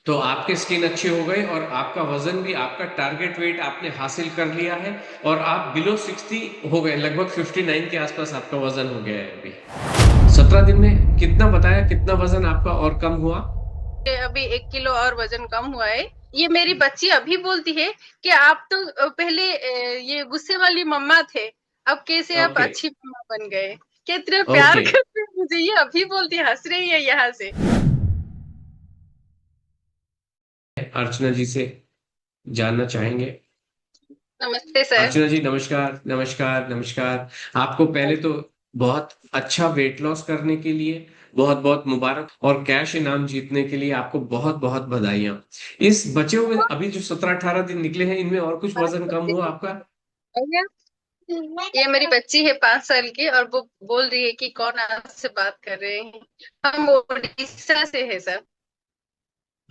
तो आपकी स्किन अच्छी हो गई और आपका वजन भी, आपका टारगेट वेट आपने हासिल कर लिया है और आप बिलो 60 हो गए, लगभग 59 के आसपास आपका वजन हो गया है अभी। 17 दिन में कितना बताया, कितना वजन आपका और कम हुआ? अभी 1 किलो और वजन कम हुआ है। ये मेरी बच्ची अभी बोलती है कि आप तो पहले ये गुस्से वाली मम्मा थे, अब कैसे आप ओके। अच्छी मम्मा बन गए। कितने प्यार ओके। करते हैं मुझे, ये अभी बोलती है, हंस रही है यहाँ से। अर्चना जी से जानना चाहेंगे। नमस्ते सर। अर्चना जी नमस्कार, नमस्कार, नमस्कार। आपको पहले तो बहुत अच्छा वेट लॉस करने के लिए बहुत बहुत मुबारक, और कैश इनाम जीतने के लिए आपको बहुत बहुत बधाइयां। इस बचे हुए अभी जो 17-18 दिन निकले हैं, इनमें और कुछ बात वजन कम करते हुआ हैं आपका? भैया। ये मेरी बच्ची है 5 साल की, और वो बोल रही है कि कौन आपसे बात कर रहे हैं। हम उड़ीसा से है सर।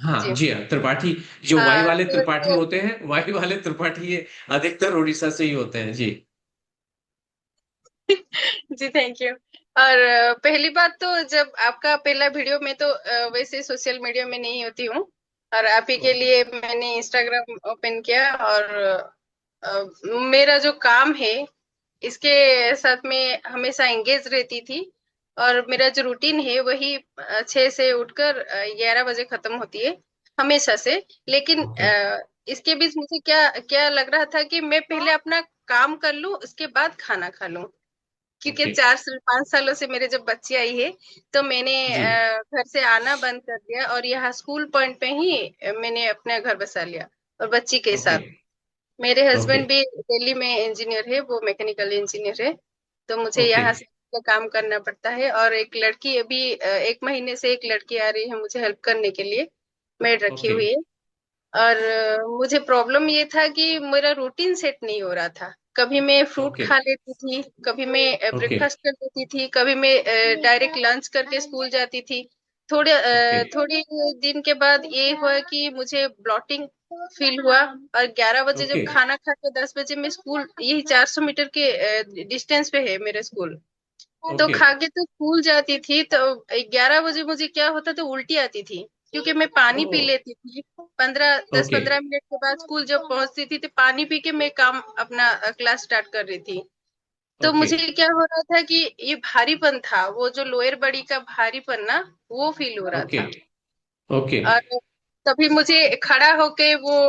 हाँ जी। जी हाँ, त्रिपाठी। जो वाई हाँ वाले त्रिपाठी तो होते हैं, वाई वाले त्रिपाठी ये अधिकतर उड़ीसा से ही होते हैं जी। जी थैंक यू। और पहली बात तो जब आपका पहला वीडियो में तो वैसे सोशल मीडिया में नहीं होती हूँ, और आप ही के ओके। लिए मैंने इंस्टाग्राम ओपन किया। और मेरा जो काम है इसके साथ में हमेशा एंगेज रहती थी। और मेरा जो रूटीन है वही 6 से उठकर 11 बजे खत्म होती है हमेशा से। लेकिन ओके। इसके बीच मुझे क्या क्या लग रहा था कि मैं पहले अपना काम कर लूं, उसके बाद खाना खा लूं। क्योंकि ओके। 4 से 5 सालों से मेरे जब बच्ची आई है, तो मैंने जी। घर से आना बंद कर दिया, और यहाँ स्कूल पॉइंट पे ही मैंने अपना घर बसा लिया, और बच्ची के ओके। साथ। मेरे ओके। हस्बैंड भी दिल्ली में इंजीनियर है, वो मैकेनिकल इंजीनियर है। तो मुझे ओके। यहाँ से काम करना पड़ता है। और एक लड़की अभी 1 महीने से एक लड़की आ रही है मुझे हेल्प करने के लिए, मेड रखी ओके। हुई है। और मुझे प्रॉब्लम ये था कि मेरा रूटीन सेट नहीं हो रहा था। कभी मैं फ्रूट ओके। खा लेती थी, कभी मैं ओके। ब्रेकफास्ट कर लेती थी, कभी मैं डायरेक्ट लंच करके स्कूल जाती थी। ओके। थोड़ी दिन के बाद ये हुआ कि मुझे ब्लॉटिंग फील हुआ। और 11 बजे जब ओके। खाना खा के 10 बजे मैं स्कूल, यही 400 मीटर के डिस्टेंस पे है मेरे स्कूल, तो ओके। खा के तो स्कूल जाती थी। तो 11 बजे मुझे क्या होता था, उल्टी आती थी, क्योंकि मैं पानी पी ओह। लेती थी। 10-15 मिनट के बाद स्कूल जब पहुंचती थी तो पानी पी के मैं काम अपना क्लास स्टार्ट कर रही थी। तो ओके। मुझे क्या हो रहा था कि ये भारीपन था, वो जो लोअर बॉडी का भारीपन ना, वो फील हो रहा ओके। था। ओके। और तभी मुझे खड़ा होके वो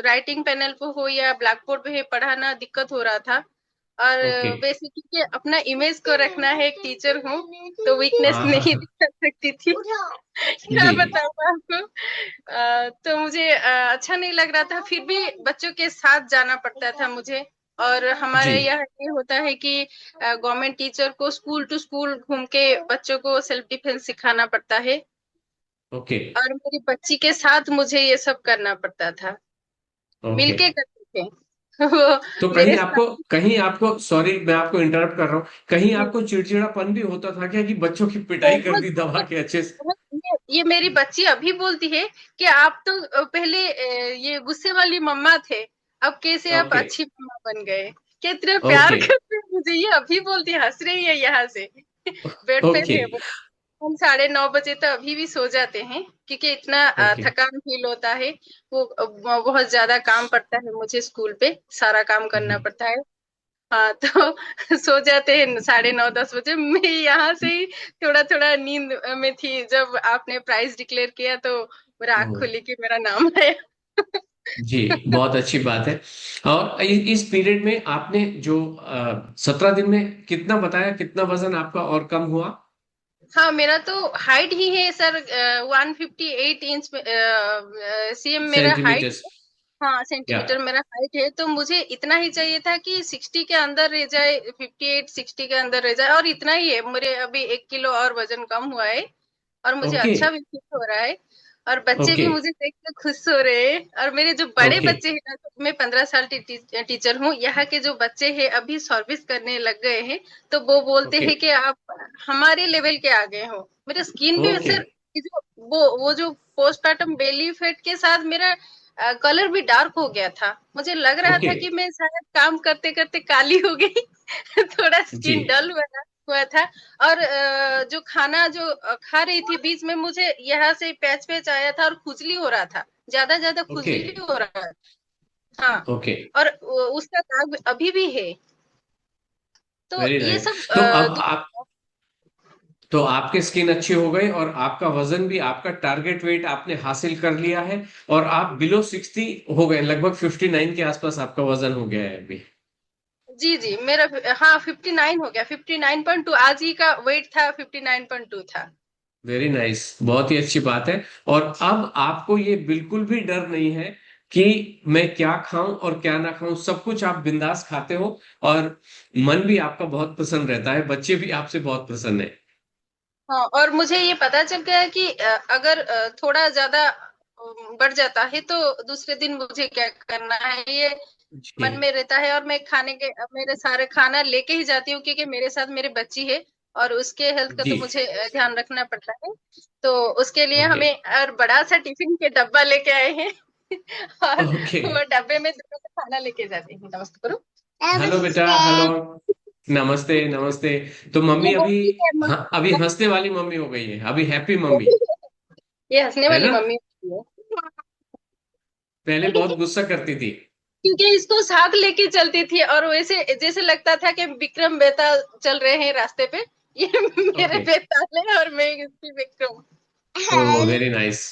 राइटिंग पैनल पे हो या ब्लैक बोर्ड पे पढ़ाना दिक्कत हो रहा था। और ओके। वैसे क्योंकि अपना इमेज को रखना है, एक टीचर हूँ, तो वीकनेस हाँ हाँ नहीं हाँ। दिखा सकती थी। क्या जी। बताऊँ आपको। तो मुझे अच्छा नहीं लग रहा था, फिर भी बच्चों के साथ जाना पड़ता था मुझे। और जी। हमारे यहाँ ये होता है कि गवर्नमेंट टीचर को स्कूल टू स्कूल घूम के बच्चों को सेल्फ डिफेंस सिखाना पड़ता है। ओके। और मेरी बच्ची के साथ मुझे ये सब करना पड़ता था, ओके। मिलके करते थे। वो तो मेरे कहीं साथ। आपको, कहीं आपको, सॉरी मैं आपको इंटरप्ट कर रहा हूँ, कहीं आपको चिड़चिड़ापन भी होता था क्या, कि बच्चों की पिटाई कर बहुत दी दबा बहुत के अच्छे से? बहुत, ये मेरी बच्ची अभी बोलती है कि आप तो पहले ये गुस्से वाली मम्मा थे, अब कैसे आप ओके। अच्छी मम्मा बन गए। कितने प्यार ओके। करते हैं मुझे, ये अभी बोलती है, हंस रही है यहाँ से। बेड पे ओके। थे वो। हम 9:30 बजे तो अभी भी सो जाते हैं, क्योंकि इतना ओके। थकान फील होता है। वो बहुत ज्यादा काम पड़ता है मुझे स्कूल पे, सारा काम करना जी। पड़ता है। हाँ तो सो जाते हैं 9:30 10 बजे। मैं यहाँ से ही थोड़ा थोड़ा नींद में थी जब आपने प्राइस डिक्लेयर किया, तो मेरा आँख ओह। खुली कि मेरा नाम आया। जी, बहुत अच्छी बात है। और इस पीरियड में आपने जो 17 दिन में कितना बताया, कितना वजन आपका और कम हुआ? हाँ, मेरा तो हाइट ही है सर, 158 इंच सीएम मेरा हाइट। सेंटीमीटर्स। हाँ, या। सेंटीमीटर मेरा हाइट है, तो मुझे इतना ही चाहिए था कि 60 के अंदर रह जाए, 58 60 के अंदर रह जाए, और इतना ही है। मेरे अभी 1 किलो और वजन कम हुआ है, और मुझे ओके। अच्छा भी फील हो रहा है। और बच्चे ओके। भी मुझे देख के खुश हो रहे हैं। और मेरे जो बड़े ओके। बच्चे हैं ना, तो मैं 15 साल टीचर हूँ, यहाँ के जो बच्चे हैं अभी सर्विस करने लग गए हैं, तो वो बोलते ओके। हैं कि आप हमारे लेवल के आ गए हो। मेरा स्किन भी ओके। सर, वो जो पोस्टमार्टम बेली फैट के साथ मेरा कलर भी डार्क हो गया था। मुझे लग रहा ओके। था कि मैं शायद काम करते करते काली हो गई। थोड़ा जी। स्किन डल हुआ था। हुआ था। और जो खाना जो खा रही थी बीच में मुझे यहाँ से पैच पैच आया था और खुजली हो रहा था, ज्यादा ज्यादा ओके। खुजली हो रहा है। हाँ। ओके। और उसका दाग अभी भी है। तो वेरी ये नाइस। सब तो अब आप, तो आपके स्किन अच्छे हो गए और आपका वजन भी, आपका टारगेट वेट आपने हासिल कर लिया है, और आप बिलो 60 हो गए, लगभग 59 के आसपास आपका वजन हो गया है अभी। जी जी मेरा, हाँ 59 हो गया, 59.2 आज ही का वेट था, 59.2 था। वेरी नाइस, बहुत ही अच्छी बात है। और अब आपको ये बिल्कुल भी डर नहीं है कि मैं क्या खाऊं और क्या ना खाऊं, सब कुछ आप बिंदास खाते हो। और मन भी आपका बहुत प्रसन्न रहता है, बच्चे भी आपसे बहुत प्रसन्न है। हाँ, और मुझे ये पता चल गया कि अगर थोड़ा ज्यादा बढ़ जाता है तो दूसरे दिन मुझे क्या करना है, ये जी। मन में रहता है। और मैं खाने के मेरे सारे खाना लेके ही जाती हूँ, क्योंकि मेरे साथ मेरी बच्ची है और उसके हेल्थ का जी। तो मुझे ध्यान रखना पड़ता है। तो उसके लिए ओके। हमें और बड़ा सा टिफिन के डब्बा लेके आए हैं। और ओके। वो डब्बे में दोनों का खाना लेके जाते हैं। नमस्ते करो। हेलो बेटा, हेलो। नमस्ते, नमस्ते। तो ये मम्मी अभी, बोलती है हाँ, अभी हंसने वाली मम्मी हो गई है, अभी हैप्पी मम्मी। ये हंसने है वाली ना? मम्मी होती है। पहले बहुत गुस्सा करती थी। क्योंकि इसको साथ लेके चलती थी और वैसे जैसे लगता था कि विक्रम बेताल चल रहे हैं रास्ते पे। ये मेरे ओके। बेताल है और मैं इसकी Vikram. Oh, very nice.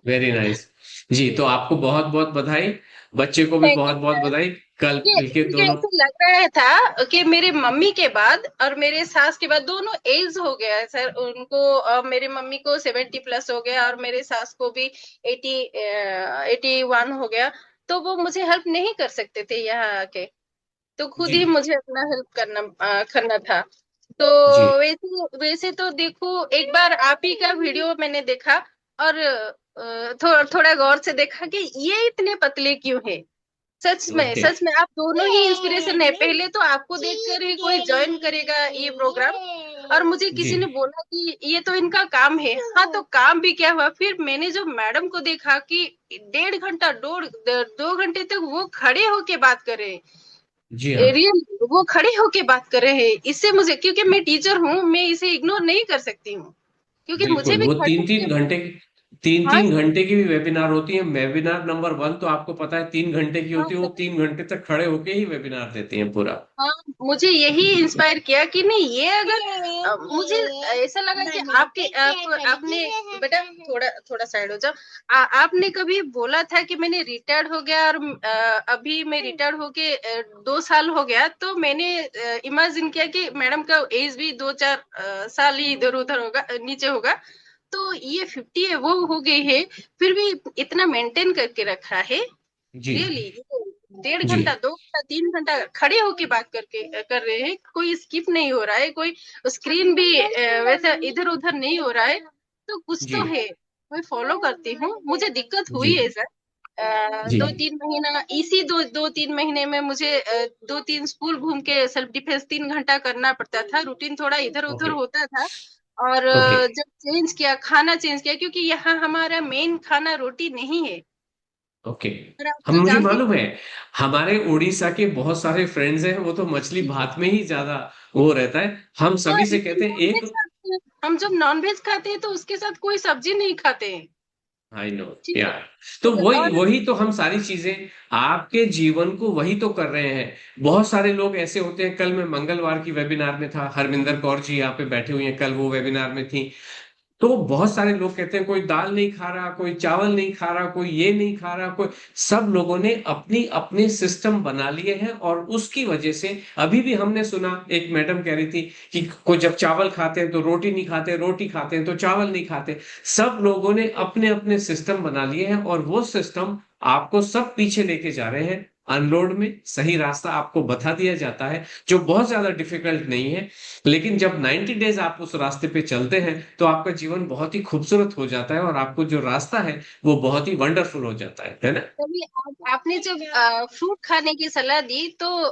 Very nice. जी, तो आपको बहुत बहुत बधाई, बच्चे को भी थैंक बहुत बहुत यू। बधाई। कल मुझे मिलके मुझे दोनों। ऐसे लग रहा था कि मेरे मम्मी के बाद और मेरे सास के बाद दोनों एज हो गया है सर उनको। मेरी मम्मी को 70+ हो गया और मेरे सास को भी 81 हो गया। तो वो मुझे हेल्प नहीं कर सकते थे यहाँ आके। तो खुद जी। ही मुझे अपना हेल्प करना था। तो जी। वैसे वैसे तो देखो, एक बार आप ही का वीडियो मैंने देखा और थोड़ा गौर से देखा कि ये इतने पतले क्यों है। ओके। सच में आप दोनों ही इंस्पिरेशन है। पहले तो आपको देखकर ही कोई ज्वाइन करेगा ये प्रोग्राम। और मुझे जी। किसी ने बोला कि ये तो इनका काम है। हाँ, तो काम भी क्या हुआ, फिर मैंने जो मैडम को देखा कि 1.5 घंटा 2 घंटे तक वो खड़े होके बात कर रहे हैं। जी हाँ। रियल वो खड़े होके बात कर रहे हैं। इससे मुझे, क्योंकि मैं टीचर हूँ, मैं इसे इग्नोर नहीं कर सकती हूँ, क्योंकि मुझे बिल्कुल, भी वो खड़े तीन होके। तीन घंटे, तीन हाँ तीन घंटे की भी वेबिनार होती है। वेबिनार नंबर 1 तो आपको पता है 3 घंटे की हाँ होती है, वो सर। 3 घंटे तक खड़े होके ही वेबिनार देती हैं पूरा। हाँ, मुझे यही इंस्पायर किया कि नहीं, ये अगर मुझे ऐसा लगा कि आपने बेटा थोड़ा थोड़ा साइड हो जाओ। आपने कभी बोला था कि मैंने रिटायर्ड हो गया और अभी मैं रिटायर्ड होके 2 साल हो गया, तो मैंने इमेजिन किया कि मैडम का एज भी 2-4 साल ही इधर उधर होगा, नीचे होगा। तो ये 50 है, वो हो गई है, फिर भी इतना मेंटेन करके रखा है। जी। रियली 1.5 घंटा, जी। 2 घंटा, 3 घंटा खड़े होके बात करके कर रहे हैं। कोई स्किप नहीं हो रहा है, कोई स्क्रीन भी वैसा इधर उधर नहीं हो रहा है। तो कुछ जी। तो है। मैं फॉलो करती हूँ, मुझे दिक्कत जी। हुई है सर। जी। 2-3 महीना, इसी 2-3 महीने में मुझे 2-3 स्कूल घूम के सेल्फ डिफेंस 3 घंटा करना पड़ता था। रूटीन थोड़ा इधर उधर ओके। होता था। और ओके। जब चेंज किया, खाना चेंज किया, क्योंकि यहाँ हमारा मेन खाना रोटी नहीं है। ओके। और आप हम, तो मुझे जानते मालूम हैं। है, हमारे उड़ीसा के बहुत सारे फ्रेंड्स हैं, वो तो मछली भात में ही ज्यादा वो रहता है। हम हाँ, सभी से लेकिन कहते हैं एक। नॉनवेज खाते हैं। हम जब नॉनवेज खाते हैं तो उसके साथ कोई सब्जी नहीं खाते हैं। I know. ठीक है। यार, तो वही और वही तो हम सारी चीजें आपके जीवन को वही तो कर रहे हैं। बहुत सारे लोग ऐसे होते हैं, कल मैं मंगलवार की वेबिनार में था, हरमिंदर कौर जी यहाँ पे बैठे हुए हैं, कल वो वेबिनार में थी। तो बहुत सारे लोग कहते हैं कोई दाल नहीं खा रहा, कोई चावल नहीं खा रहा, कोई ये नहीं खा रहा, कोई, सब लोगों ने अपनी अपने सिस्टम बना लिए हैं, और उसकी वजह से अभी भी हमने सुना, एक मैडम कह रही थी कि कोई जब चावल खाते हैं तो रोटी नहीं खाते, रोटी खाते हैं तो चावल नहीं खाते। सब लोगों ने अपने अपने सिस्टम बना लिए हैं, और वो सिस्टम आपको सब पीछे लेके जा रहे हैं। अनलोड में सही रास्ता आपको बता दिया जाता है, जो बहुत ज्यादा डिफिकल्ट नहीं है। लेकिन जब 90 डेज आप उस रास्ते पे चलते हैं, तो आपका जीवन बहुत ही खूबसूरत हो जाता है, और आपको जो रास्ता है वो बहुत ही वंडरफुल हो जाता है ना? तभी आपने जब फ्रूट खाने की सलाह दी, तो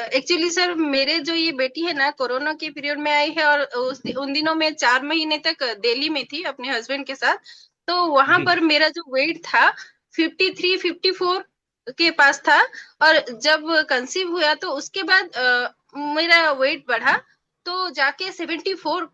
एक्चुअली सर मेरे जो ये बेटी है ना, कोरोना के पीरियड में आई है और उन दिनों में 4 महीने तक दिल्ली में थी अपने हस्बैंड के साथ। तो वहां जी। पर मेरा जो वेट था 53-54 के पास था। और जब कंसीव हुआ तो उसके बाद मेरा वेट बढ़ा तो जाके 74,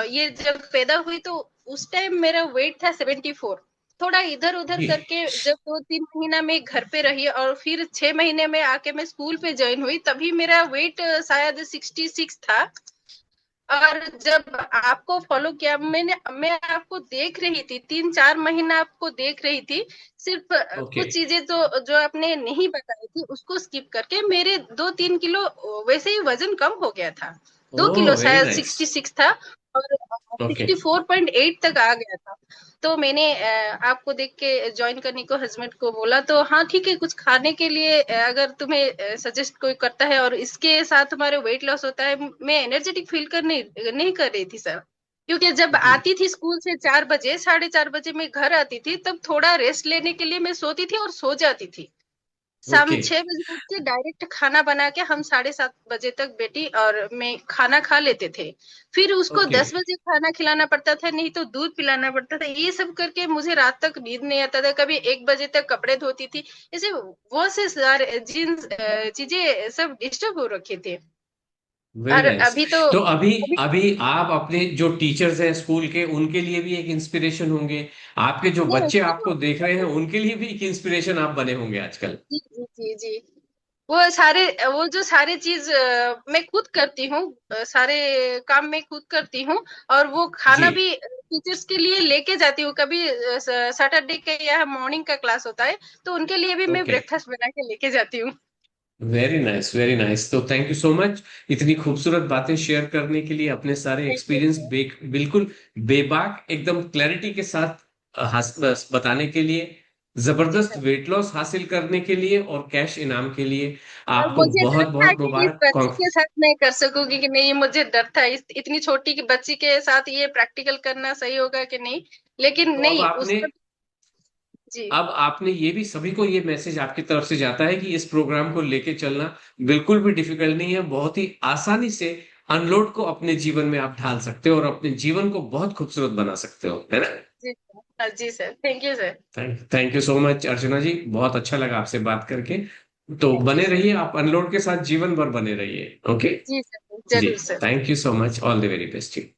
ये जब पैदा हुई तो उस टाइम मेरा वेट था 74। थोड़ा इधर उधर जी। करके जब 2-3 महीना मैं घर पे रही और फिर 6 महीने में आके मैं स्कूल पे ज्वाइन हुई, तभी मेरा वेट शायद 66 था। और जब आपको फॉलो किया, मैं आपको देख रही थी, 3-4 महीना आपको देख रही थी। सिर्फ ओके। कुछ चीजें जो आपने नहीं बताई थी उसको स्किप करके मेरे 2-3 किलो वैसे ही वजन कम हो गया था। दो ओह, किलो वेरी शायद नाइस। 66 था और ओके। 64.8 तक आ गया था। तो मैंने आपको देख के ज्वाइन करने को हस्बैंड को बोला, तो हाँ ठीक है, कुछ खाने के लिए अगर तुम्हें सजेस्ट कोई करता है और इसके साथ तुम्हारे वेट लॉस होता है। मैं एनर्जेटिक फील करने नहीं कर रही थी सर, क्योंकि जब जी। आती थी स्कूल से 4 बजे, 4:30 बजे मैं घर आती थी, तब थोड़ा रेस्ट लेने के लिए मैं सोती थी और सो जाती थी। शाम ओके। 6 बजे उठ के डायरेक्ट खाना बना के हम 7:30 बजे तक बेटी और मैं खाना खा लेते थे। फिर उसको ओके। 10 बजे खाना खिलाना पड़ता था, नहीं तो दूध पिलाना पड़ता था। ये सब करके मुझे रात तक नींद नहीं आता था। कभी 1 बजे तक कपड़े धोती थी। ऐसे बहुत से सारे जीन्स चीजें सब डिस्टर्ब हो रखे थे। वेरी और नाइस। अभी तो तो अभी अभी अभी आप अपने जो टीचर्स हैं स्कूल के, उनके लिए भी एक इंस्पिरेशन होंगे। आपके जो नहीं, बच्चे आपको देख रहे हैं उनके लिए भी एक इंस्पिरेशन आप बने होंगे आजकल। जी जी जी जी। वो जो सारे चीज मैं खुद करती हूँ। सारे काम मैं खुद करती हूँ। और वो जी। खाना भी टीचर्स के लिए लेके जाती हूँ। कभी सैटरडे के या मॉर्निंग का क्लास होता है, तो उनके लिए भी मैं ओके। ब्रेकफास्ट बना के लेके जाती हूँ। Very nice, very nice. तो थैंक यू सो मच इतनी खूबसूरत बातें शेयर करने के लिए, अपने सारे थैंक यू एक्सपीरियंस सर। बिल्कुल बेबाक एकदम क्लैरिटी के साथ बताने के लिए, जी जबरदस्त सर। वेट लॉस हासिल करने के लिए और कैश इनाम के लिए और आपको मुझे डर बहुत था बहुत कि इस मुबारक। बच्ची के साथ मैं कर सकूंगी कि नहीं, मुझे डर था इतनी छोटी की बच्ची के साथ ये प्रैक्टिकल करना सही होगा कि नहीं। लेकिन तो नहीं उसका। जी अब आपने ये भी सभी को ये मैसेज आपकी तरफ से जाता है कि इस प्रोग्राम को लेके चलना बिल्कुल भी डिफिकल्ट नहीं है, बहुत ही आसानी से अनलोड को अपने जीवन में आप ढाल सकते हो और अपने जीवन को बहुत खूबसूरत बना सकते हो, है ना। जी सर। हाँ, जी sir, thank you sir. Thank you so much Archana ji, बहुत अच्छा लगा आपसे बात करके। तो थैंक यू बने सर। रहिए आप, अनलोड के साथ जीवन भर बने रहिए। ओके। जी सर, जी। जरूर sir. Thank you so much, all the very best ji.